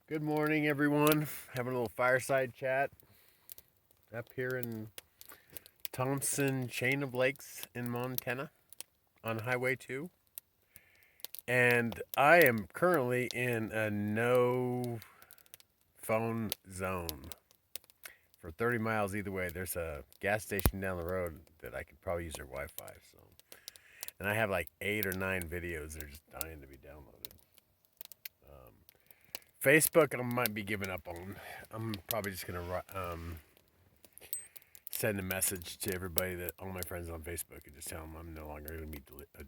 Good morning, everyone. Having a little fireside chat up here in Thompson Chain of Lakes in Montana on Highway 2. And I am currently in a no phone zone for 30 miles either way. There's a gas station down the road that I could probably use their Wi Fi. And I have like 8 or 9 videos that are just dying to be downloaded. Facebook, I might be giving up on. I'm probably just going to send a message to everybody, that all my friends on Facebook, and just tell them I'm no longer going to be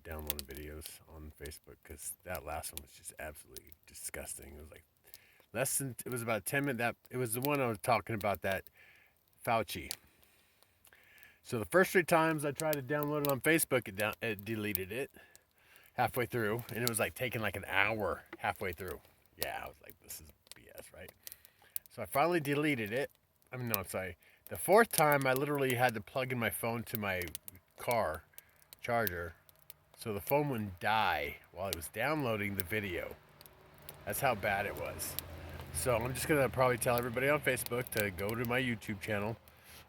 downloading videos on Facebook, because that last one was just absolutely disgusting. It was like it was about 10 minutes. It was the one I was talking about, that Fauci. So the first 3 times I tried to download it on Facebook, it deleted it halfway through, and it was like taking like an hour halfway through. Yeah, I was like, this is BS, right? So I finally deleted it. No, I'm sorry. The 4th time, I literally had to plug in my phone to my car charger so the phone wouldn't die while I was downloading the video. That's how bad it was. So I'm just going to probably tell everybody on Facebook to go to my YouTube channel.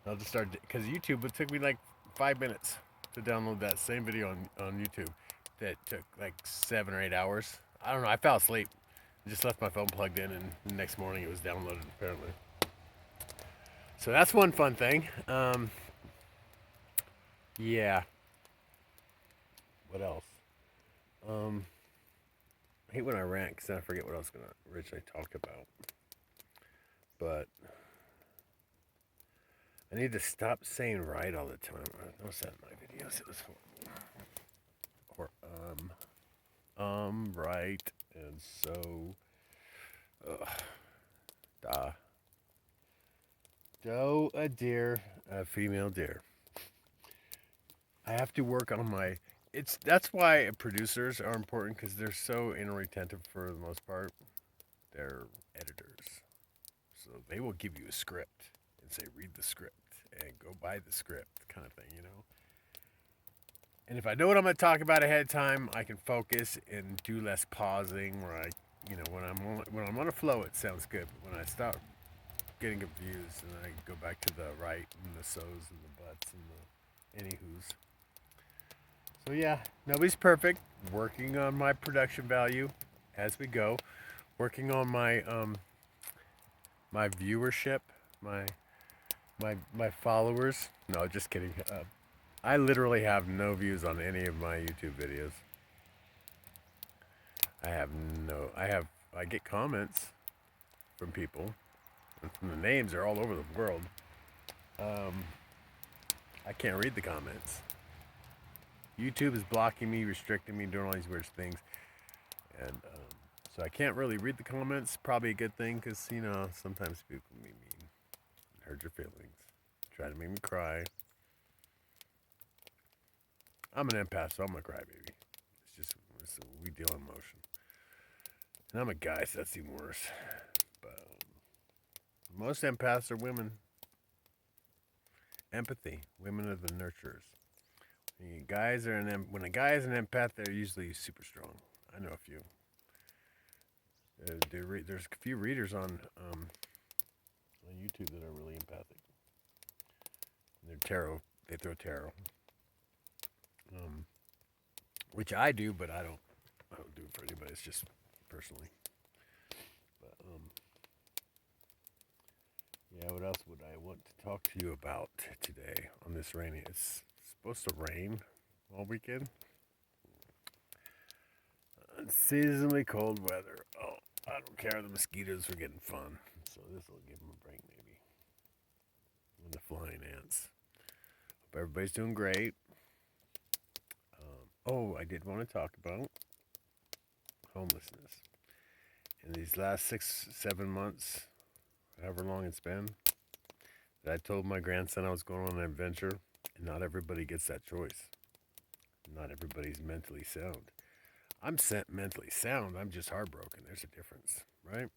I'll just start, because YouTube, it took me like 5 minutes to download that same video on YouTube. That took like 7 or 8 hours. I don't know. I fell asleep. I just left my phone plugged in, and the next morning it was downloaded, apparently. So that's one fun thing. Yeah. What else? I hate when I rant, because then I forget what I was going to originally talk about. But I need to stop saying right all the time. I noticed that in my videos. It was horrible. Right. And so, doe, a deer, a female deer. I have to work on my. That's why producers are important, because they're so inattentive for the most part. They're editors, so they will give you a script and say, read the script and go buy the script, kind of thing. And if I know what I'm going to talk about ahead of time, I can focus and do less pausing. Where when I'm on a flow, it sounds good. But when I start getting confused, and I go back to the right and the so's and the buts and the anywho's. So yeah, nobody's perfect. Working on my production value as we go. Working on my my viewership, my followers. No, just kidding. I literally have no views on any of my YouTube videos. I get comments from people, and from the names, they're all over the world. I can't read the comments. YouTube is blocking me, restricting me, doing all these weird things, and so I can't really read the comments. Probably a good thing, because sometimes people can be mean, hurt your feelings, try to make me cry. I'm an empath, so I'm a crybaby. We deal in emotion, and I'm a guy, so that's even worse. But most empaths are women. Empathy. Women are the nurturers. When a guy is an empath, they're usually super strong. I know a few. There's a few readers on YouTube that are really empathic. They're tarot. They throw tarot, which I do, but I don't do it for anybody. It's just personally. But yeah, what else would I want to talk to you about today on this rainy? It's supposed to rain all weekend. Unseasonably cold weather. Oh, I don't care. The mosquitoes are getting fun, so this will give them a break, maybe. And the flying ants. Hope everybody's doing great. I did want to talk about homelessness. In these last 6-7 months, however long it's been, that I told my grandson I was going on an adventure, and not everybody gets that choice. Not everybody's mentally sound. I'm mentally sound. I'm just heartbroken. There's a difference, right?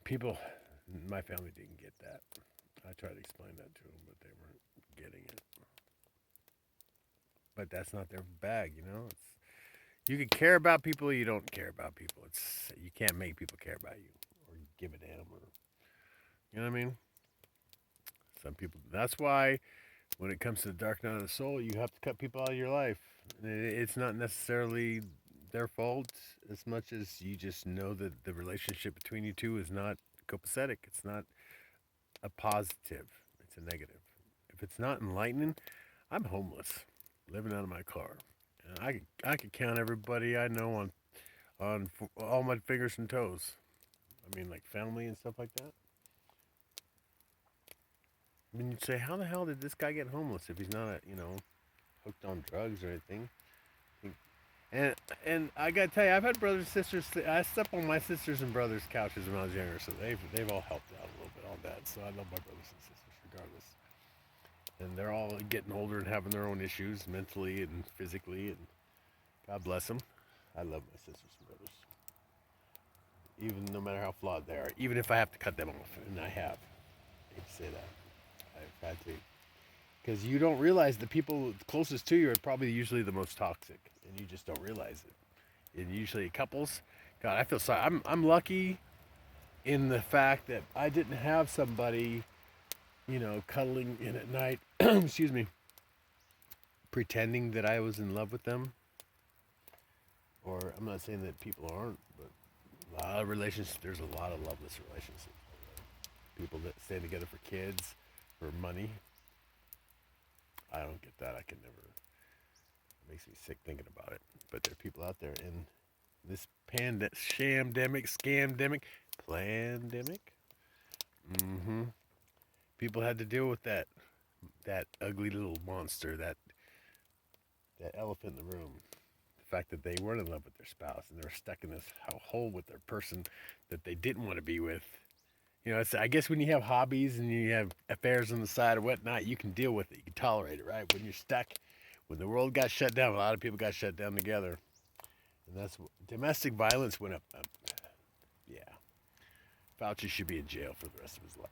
People in my family didn't get that. I tried to explain that to them, but they weren't getting it. But that's not their bag. You can care about people, you don't care about people. You can't make people care about you. give a damn, or you know what I mean. Some people. That's why when it comes to the dark night of the soul, you have to cut people out of your life. It's not necessarily their fault as much as you just know that the relationship between you two is not copacetic. It's not a positive. It's a negative. If it's not enlightening, I'm homeless, living out of my car. And I could count everybody I know on all my fingers and toes. I mean, like family and stuff like that. I mean, you'd say, how the hell did this guy get homeless if he's not, hooked on drugs or anything? And and I gotta tell you, I've had brothers and sisters. I slept on my sisters and brothers' couches when I was younger, so they've all helped out a little bit on that. So I love my brothers and sisters regardless. And they're all getting older and having their own issues mentally and physically, and God bless them. I love my sisters and brothers, even no matter how flawed they are. Even if I have to cut them off, and I have. I hate to say that. I've had to. Because you don't realize the people closest to you are probably usually the most toxic, and you just don't realize it. And usually couples, God, I feel sorry. I'm lucky in the fact that I didn't have somebody, cuddling in at night, excuse me, pretending that I was in love with them. Or I'm not saying that people aren't, but a lot of relationships, there's a lot of loveless relationships. People that stay together for kids, for money. I don't get that. I can never. It makes me sick thinking about it. But there are people out there in this shamdemic, scamdemic, plandemic. Mm-hmm. People had to deal with that ugly little monster, that elephant in the room. The fact that they weren't in love with their spouse and they were stuck in this hole with their person that they didn't want to be with. I guess when you have hobbies and you have affairs on the side or whatnot, you can deal with it. You can tolerate it, right? When you're stuck, when the world got shut down, a lot of people got shut down together. And that's domestic violence went up. Yeah. Fauci should be in jail for the rest of his life.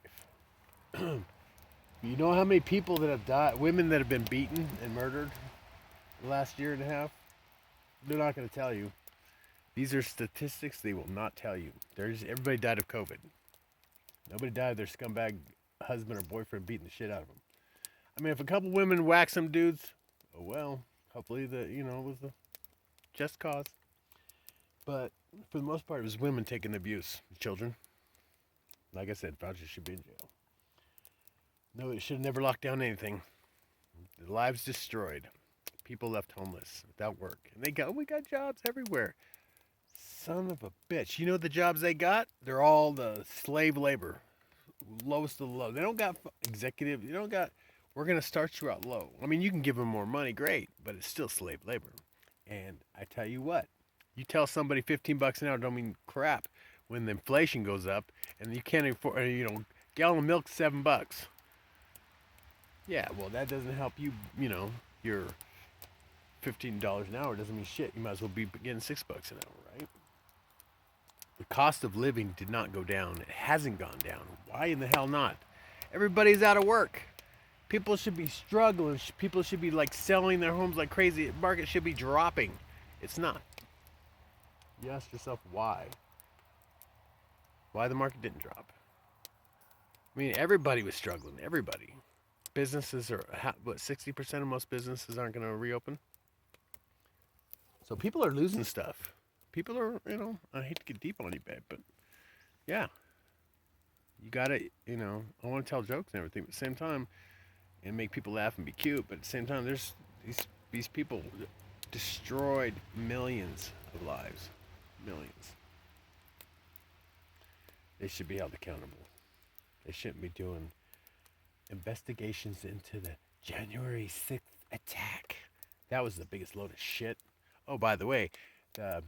You know how many people that have died, women that have been beaten and murdered the last year and a half? They're not going to tell you. These are statistics they will not tell you. Everybody died of COVID. Nobody died of their scumbag husband or boyfriend beating the shit out of them. I mean, if a couple women whack some dudes, oh well. Hopefully it was a just cause. But for the most part, it was women taking abuse. Children. Like I said, Fauci should be in jail. No, it should have never locked down anything. The lives destroyed. People left homeless without work. And we got jobs everywhere. Son of a bitch. You know the jobs they got? They're all the slave labor. Lowest of the low. They don't got executive. They don't got, we're going to start you out low. I mean, you can give them more money, great, but it's still slave labor. And I tell you what, you tell somebody $15 an hour don't mean crap when the inflation goes up and you can't afford, gallon of milk $7. Yeah, well, that doesn't help you, your $15 an hour doesn't mean shit. You might as well be getting $6 an hour, right? The cost of living did not go down. It hasn't gone down. Why in the hell not? Everybody's out of work. People should be struggling. People should be like selling their homes like crazy. The market should be dropping. It's not. You ask yourself why. Why the market didn't drop. I mean, everybody was struggling. Everybody. Businesses are, 60% of most businesses aren't going to reopen. So people are losing stuff. People are, I hate to get deep on you, babe, but yeah. You gotta, I want to tell jokes and everything, but at the same time, and make people laugh and be cute, but at the same time, there's these people destroyed millions of lives. Millions. They should be held accountable. They shouldn't be doing investigations into the January 6th attack. That was the biggest load of shit. Oh, by the way, the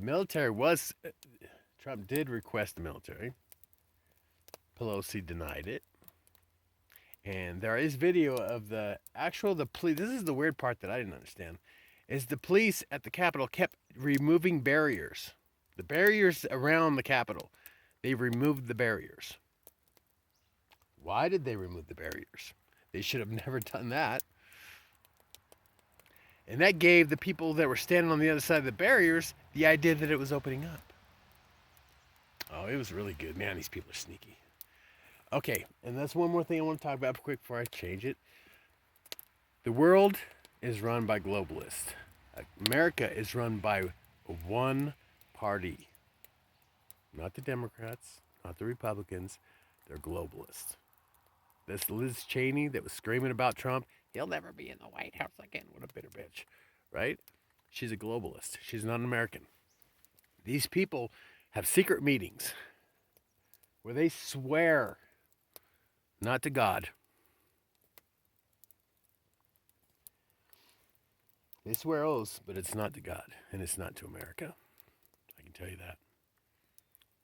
military was, Trump did request the military. Pelosi denied it. And there is video of the police. This is the weird part that I didn't understand. Is the police at the Capitol kept removing barriers. The barriers around the Capitol. They removed the barriers. Why did they remove the barriers? They should have never done that. And that gave the people that were standing on the other side of the barriers the idea that it was opening up. Oh it was really good. Man, these people are sneaky. Okay, and that's one more thing I want to talk about quick before I change it. The world is run by globalists. America is run by one party. Not the Democrats, not the Republicans. They're globalists. This Liz Cheney that was screaming about Trump, he'll never be in the White House again. What a bitter bitch, right? She's a globalist. She's not an American. These people have secret meetings where they swear not to God. They swear oaths, but it's not to God, and it's not to America. I can tell you that.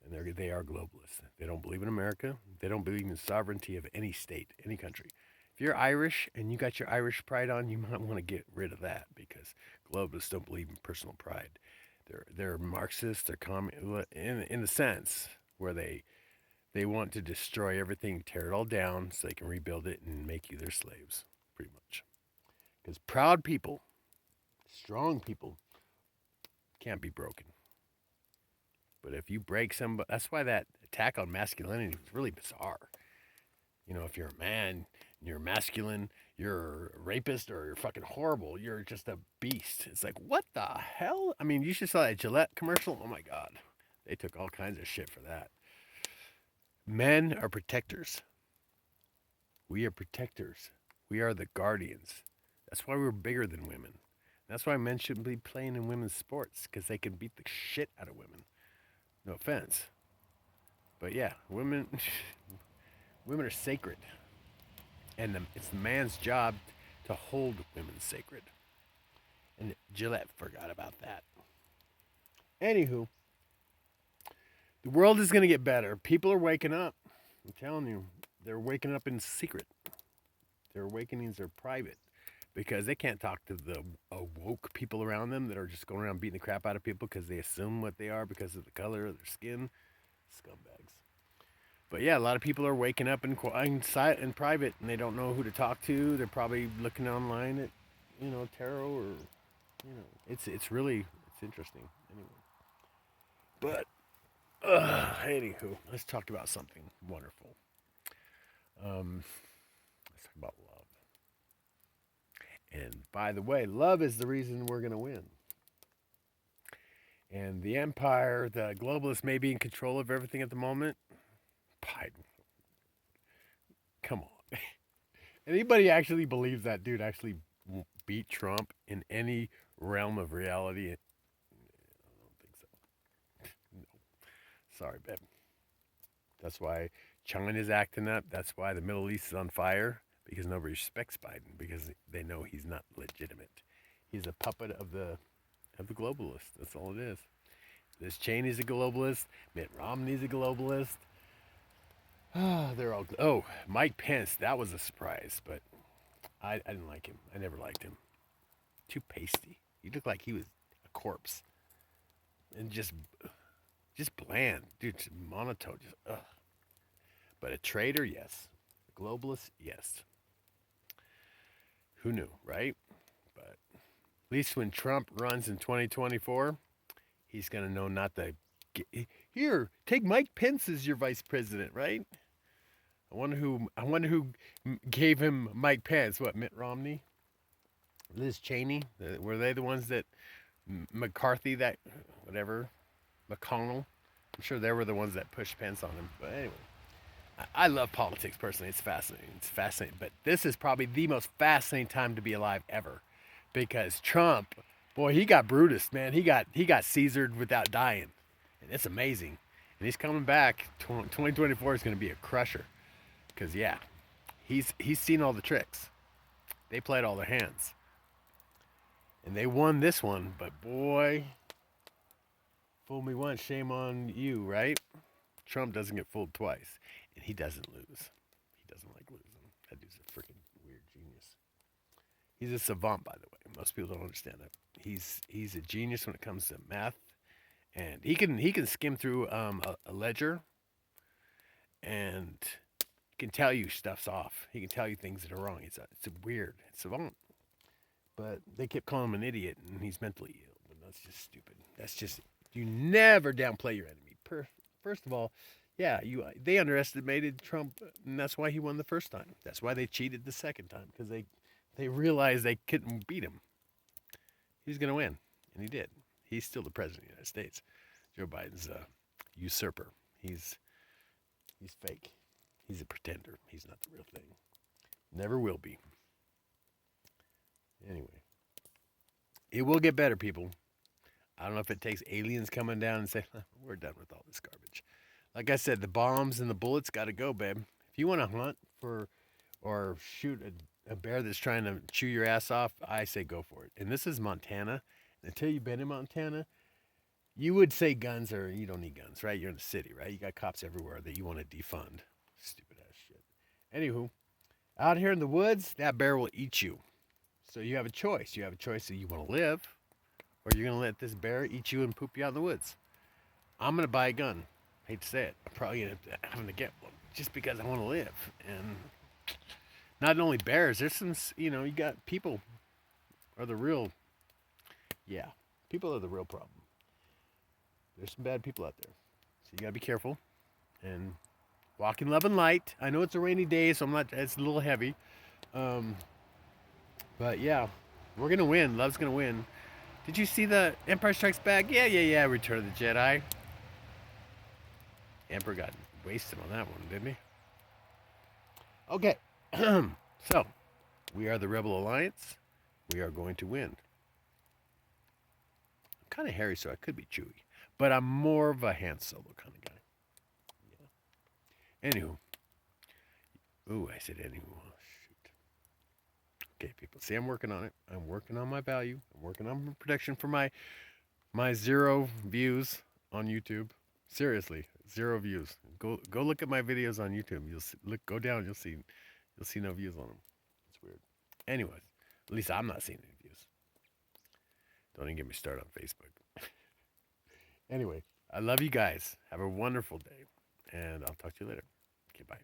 And they are globalists. They don't believe in America. They don't believe in the sovereignty of any state, any country. If you're Irish and you got your Irish pride on, you might want to get rid of that because globalists don't believe in personal pride. They're Marxists. They're in the sense where they want to destroy everything, tear it all down, so they can rebuild it and make you their slaves, pretty much. Because proud people, strong people, can't be broken. But if you break somebody, that's why that attack on masculinity was really bizarre. You know, if you're a man, you're masculine, you're a rapist, or you're fucking horrible, you're just a beast. It's like, what the hell? I mean, you should saw that Gillette commercial. Oh my God. They took all kinds of shit for that. Men are protectors. We are protectors. We are the guardians. That's why we're bigger than women. That's why men shouldn't be playing in women's sports, because they can beat the shit out of women. No offense. But yeah, women are sacred. And it's the man's job to hold women sacred. And Gillette forgot about that. Anywho, the world is going to get better. People are waking up. I'm telling you, they're waking up in secret. Their awakenings are private because they can't talk to the woke people around them that are just going around beating the crap out of people because they assume what they are because of the color of their skin. Scumbags. But yeah, a lot of people are waking up in private and they don't know who to talk to. They're probably looking online at, tarot or, it's interesting. Anyway. But, anywho, let's talk about something wonderful. Let's talk about love. And by the way, love is the reason we're going to win. And the empire, the globalists may be in control of everything at the moment. Biden. Come on. Anybody actually believes that dude actually beat Trump in any realm of reality? I don't think so. No. Sorry, babe. That's why China's acting up. That's why the Middle East is on fire. Because nobody respects Biden. Because they know he's not legitimate. He's a puppet of the globalists. That's all it is. Liz Cheney's a globalist. Mitt Romney's a globalist. They're all. Oh, Mike Pence. That was a surprise, but I didn't like him. I never liked him. Too pasty. He looked like he was a corpse, and just bland, dude. Just monotone. Just ugh. But a traitor, yes. A globalist, yes. Who knew, right? But at least when Trump runs in 2024, he's gonna know not to. Here, take Mike Pence as your vice president, right? I wonder who gave him Mike Pence. What, Mitt Romney? Liz Cheney? Were they the ones that McCarthy, that whatever, McConnell? I'm sure they were the ones that pushed Pence on him. But anyway, I love politics personally. It's fascinating. But this is probably the most fascinating time to be alive ever, because Trump, boy, he got Brutus, man. He got Caesared without dying, and it's amazing. And he's coming back. 2024 is going to be a crusher. Because, yeah, he's seen all the tricks. They played all their hands. And they won this one, but boy, fool me once, shame on you, right? Trump doesn't get fooled twice, and he doesn't lose. He doesn't like losing. That dude's a freaking weird genius. He's a savant, by the way. Most people don't understand that. He's a genius when it comes to math, and he can skim through a ledger and he can tell you stuff's off. He can tell you things that are wrong. It's weird. It's savant. But they kept calling him an idiot, and he's mentally ill. But that's just stupid. That's just, you never downplay your enemy. first of all, yeah, they underestimated Trump, and that's why he won the first time. That's why they cheated the second time because they realized they couldn't beat him. He was going to win, and he did. He's still the president of the United States. Joe Biden's a usurper. He's fake. He's a pretender. He's not the real thing. Never will be. Anyway, it will get better, people. I don't know if it takes aliens coming down and saying, we're done with all this garbage. Like I said, the bombs and the bullets got to go, babe. If you want to hunt for or shoot a bear that's trying to chew your ass off, I say go for it. And this is Montana. Until you've been in Montana, you would say guns or you don't need guns, right? You're in the city, right? You got cops everywhere that you want to defund. Stupid ass shit. Anywho, out here in the woods, that bear will eat you. So you have a choice. You have a choice that you want to live, or you're going to let this bear eat you and poop you out in the woods. I'm going to buy a gun. Hate to say it. I'm probably going to have to get one just because I want to live. And not only bears, there's some, you got people are the real, yeah, people are the real problem. There's some bad people out there. So you got to be careful and walk in love and light. I know it's a rainy day, so it's a little heavy. But yeah, we're going to win. Love's going to win. Did you see the Empire Strikes Back? Yeah. Return of the Jedi. Emperor got wasted on that one, didn't he? Okay. So, we are the Rebel Alliance. We are going to win. I'm kind of hairy, so I could be Chewie. But I'm more of a Han Solo kind of guy. Yeah. Anywho. Ooh, I said anywho. Oh, shoot. Okay, people. See, I'm working on it. I'm working on my value. I'm working on protection for my 0 views on YouTube. Seriously, 0 views. Go look at my videos on YouTube. Go down. You'll see no views on them. It's weird. Anyways, at least I'm not seeing any views. Don't even get me started on Facebook. Anyway, I love you guys. Have a wonderful day, and I'll talk to you later. Okay, bye.